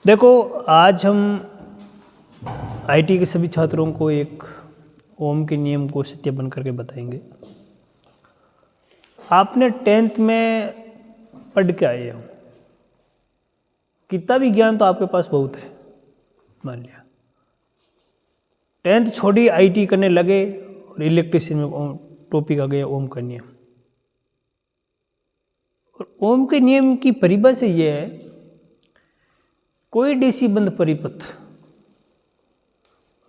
देखो, आज हम आईटी के सभी छात्रों को एक ओम के नियम को सत्यापन करके बताएंगे। आपने 10th में पढ़ के आए हो, कितना भी ज्ञान तो आपके पास बहुत है। मान लिया 10th छोड़ी, आईटी करने लगे और इलेक्ट्रिशियन में टॉपिक आ गया ओम का नियम। और ओम के नियम की परिभाषा यह है, कोई डीसी बंद परिपथ।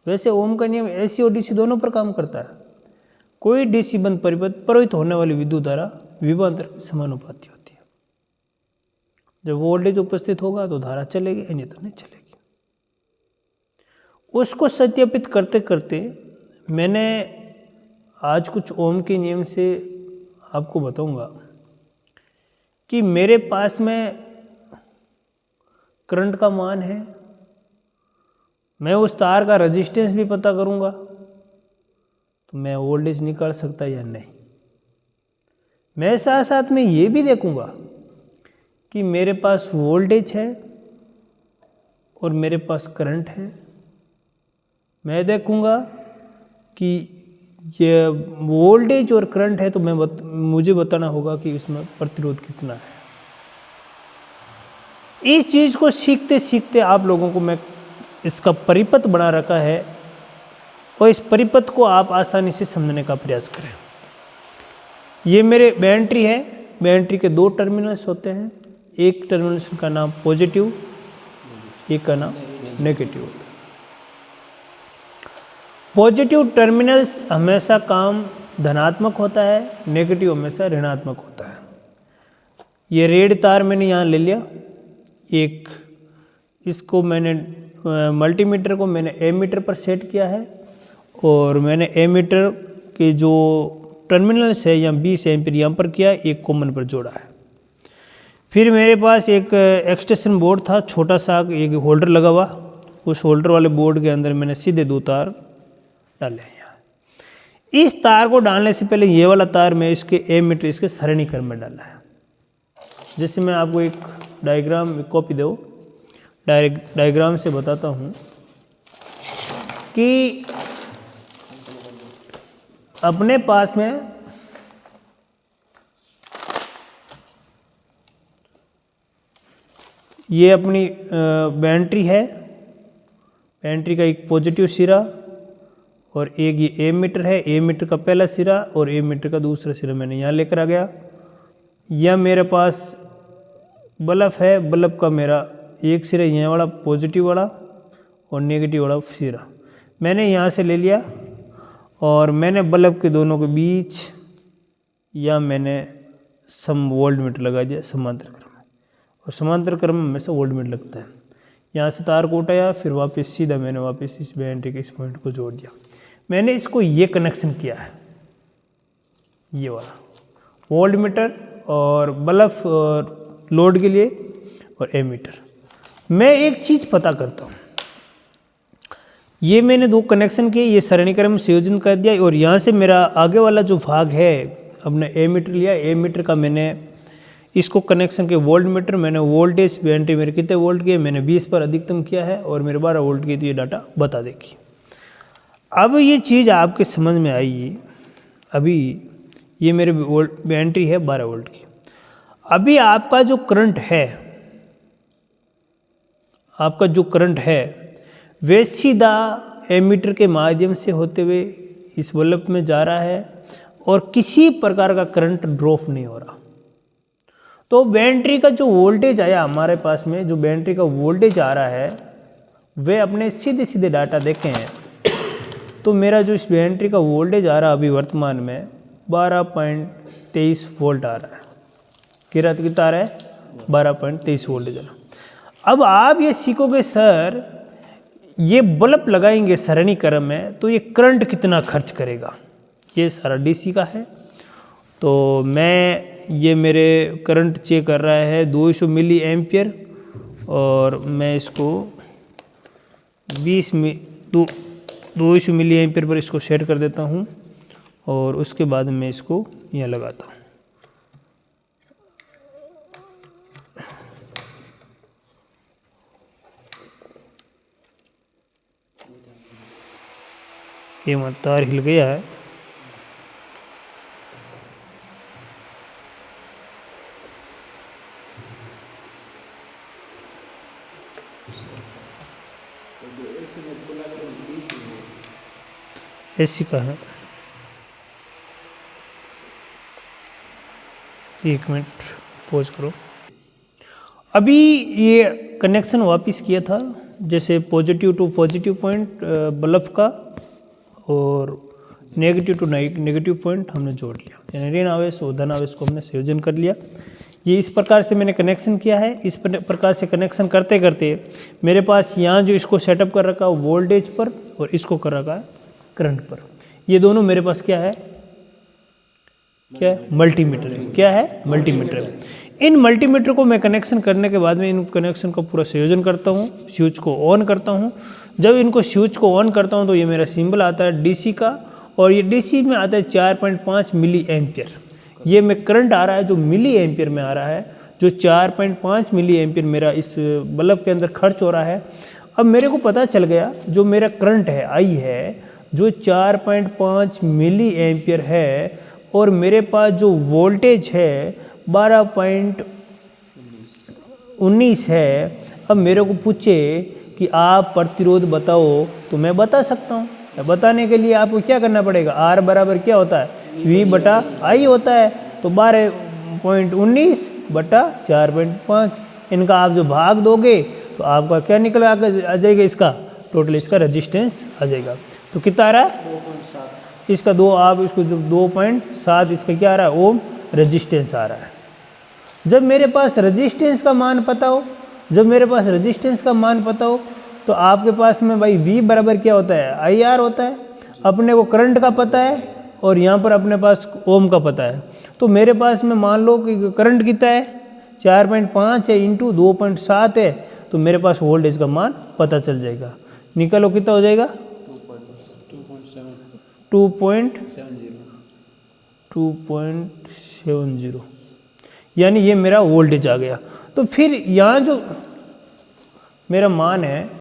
वैसे ओम का नियम एसी और डीसी दोनों पर काम करता है। कोई डीसी बंद परिपथ प्रवाहित होने वाली विद्युत धारा विभवांतर के समानुपाती होती है। जब वोल्टेज उपस्थित होगा तो धारा चलेगी, अन्यथा नहीं चलेगी। उसको सत्यापित करते करते मैंने आज कुछ ओम के नियम से आपको बताऊंगा कि मेरे पास में करंट का मान है, मैं उस तार का रेजिस्टेंस भी पता करूंगा तो मैं वोल्टेज निकाल सकता या नहीं। मैं साथ साथ में ये भी देखूंगा कि मेरे पास वोल्टेज है और मेरे पास करंट है। मैं देखूंगा कि ये वोल्टेज और करंट है तो मुझे बताना होगा कि इसमें प्रतिरोध कितना है। इस चीज़ को सीखते सीखते आप लोगों को मैं इसका परिपथ बना रखा है और इस परिपथ को आप आसानी से समझने का प्रयास करें। ये मेरे बैटरी है। बैटरी के दो टर्मिनल्स होते हैं, एक टर्मिनल्स का नाम पॉजिटिव, एक का नाम नेगेटिव होता है। पॉजिटिव टर्मिनल्स हमेशा काम धनात्मक होता है, नेगेटिव हमेशा ऋणात्मक होता है। ये रेड तार मैंने यहाँ ले लिया, एक इसको मैंने मल्टीमीटर को मैंने एमीटर पर सेट किया है और मैंने एमीटर के जो टर्मिनल्स है या 20 एम्पीयर यहाँ पर किया, एक कॉमन पर जोड़ा है। फिर मेरे पास एक एक्सटेंशन बोर्ड था, छोटा सा एक होल्डर लगा हुआ। उस होल्डर वाले बोर्ड के अंदर मैंने सीधे दो तार डाले हैं। इस तार को डालने से पहले ये वाला तार मैं इसके एमीटर इसके सरणी क्रम में डाला है। जैसे मैं आपको एक डायग्राम कॉपी दो, डायग्राम से बताता हूँ कि अपने पास में ये अपनी बैटरी है। बैटरी का एक पॉजिटिव सिरा और एक ये एमीटर है। एमीटर का पहला सिरा और एमीटर का दूसरा सिरा मैंने यहाँ लेकर आ गया। यह मेरे पास बल्ब है, बल्ब का मेरा एक सिरा यहाँ वाला पॉजिटिव वाला और नेगेटिव वाला सिरा मैंने यहाँ से ले लिया और मैंने बल्ब के दोनों के बीच या मैंने सम वोल्टमीटर लगा दिया समांतर क्रम में। और समांतर क्रम में हमेशा वोल्टमीटर लगता है। यहाँ से तार को उठाया, फिर वापस सीधा मैंने वापस इस बैटरी के इस पॉइंट को जोड़ दिया। मैंने इसको ये कनेक्शन किया है, ये वाला वोल्टमीटर और बल्ब और लोड के लिए और एमीटर। मैं एक चीज़ पता करता हूँ, ये मैंने दो कनेक्शन किए, ये सरणी क्रम संयोजन कर दिया और यहाँ से मेरा आगे वाला जो भाग है, अपने एमीटर लिया, एमीटर का मैंने इसको कनेक्शन के वोल्टमीटर, मैंने वोल्टेज बैटरी मेरे कितने वोल्ट के मैंने 20 पर अधिकतम किया है और मेरे 12 वोल्ट की, तो ये डाटा बता देगी। अब ये चीज़ आपके समझ में आई। अभी ये मेरे बैटरी है 12 वोल्ट की। अभी आपका जो करंट है, आपका जो करंट है वे सीधा एमीटर के माध्यम से होते हुए इस बल्ब में जा रहा है और किसी प्रकार का करंट ड्रॉप नहीं हो रहा। तो बैटरी का जो वोल्टेज आया हमारे पास में, जो बैटरी का वोल्टेज आ रहा है, वे अपने सीधे सीधे डाटा देखे हैं तो मेरा जो इस बैटरी का वोल्टेज आ रहा अभी वर्तमान में 12.23 वोल्ट आ रहा है। कितना आ रहा है? 12.23 वोल्टेज आ रहा। अब आप ये सीखोगे सर, ये बल्ब लगाएंगे सरणी क्रम में तो ये करंट कितना खर्च करेगा। ये सारा डीसी का है तो ये मेरे करंट चेक कर रहा है 200 मिली एम्पियर और मैं इसको 200 मिली एम्पियर पर इसको सेट कर देता हूँ और उसके बाद मैं इसको यहाँ लगाता हूँ। ये मत तार हिल गया है। एसी का है। एक मिनट पॉज करो। अभी ये कनेक्शन वापस किया था, जैसे positive to positive point bulb का और नेगेटिव टू नेगेटिव पॉइंट हमने जोड़ लिया, यानी ऋण आवेश और धन आवेश को हमने संयोजन कर लिया। ये इस प्रकार से मैंने कनेक्शन किया है। इस प्रकार से कनेक्शन करते करते मेरे पास यहाँ जो इसको सेटअप कर रखा है वोल्टेज पर और इसको कर रखा है करंट पर। ये दोनों मेरे पास क्या है, क्या है, मल्टीमीटर है। क्या है, मल्टीमीटर है। इन मल्टीमीटर को मैं कनेक्शन करने के बाद में इन कनेक्शन का पूरा संयोजन करता हूँ, स्विच को ऑन करता हूँ। जब इनको स्विच को ऑन करता हूँ तो ये मेरा सिंबल आता है डीसी का, और ये डीसी में आता है 4.5 मिली एम्पियर। ये में करंट आ रहा है जो मिली एम्पियर में आ रहा है, जो 4.5 मिली एम्पियर मेरा इस बल्ब के अंदर खर्च हो रहा है। अब मेरे को पता चल गया जो मेरा करंट है आई है जो 4.5 मिली एम्पियर है, और मेरे पास जो वोल्टेज है 12.19 है। अब मेरे को पूछे कि आप प्रतिरोध बताओ तो मैं बता सकता हूँ। बताने के लिए आपको क्या करना पड़ेगा, R बराबर क्या होता है, V बटा I होता है। तो 12.19 बटा 4.5, इनका आप जो भाग दोगे तो आपका क्या निकल आ जाएगा, इसका टोटल इसका रेजिस्टेंस आ जाएगा। तो कितना आ रहा है, 2.7। इसका दो आप इसको 2.7 इसका क्या आ रहा है, ओम रेजिस्टेंस आ रहा है। जब मेरे पास रेजिस्टेंस का मान पता हो, तो आपके पास में भाई V बराबर क्या होता है, IR होता है। अपने को करंट का पता है और यहाँ पर अपने पास ओम का पता है। तो मेरे पास में मान लो कि करंट कितना है 4.5 है इंटू 2.7 है, तो मेरे पास वोल्टेज का मान पता चल जाएगा। निकालो कितना हो जाएगा, 2.70, यानी ये मेरा वोल्टेज आ गया। तो फिर यहाँ जो मेरा मान है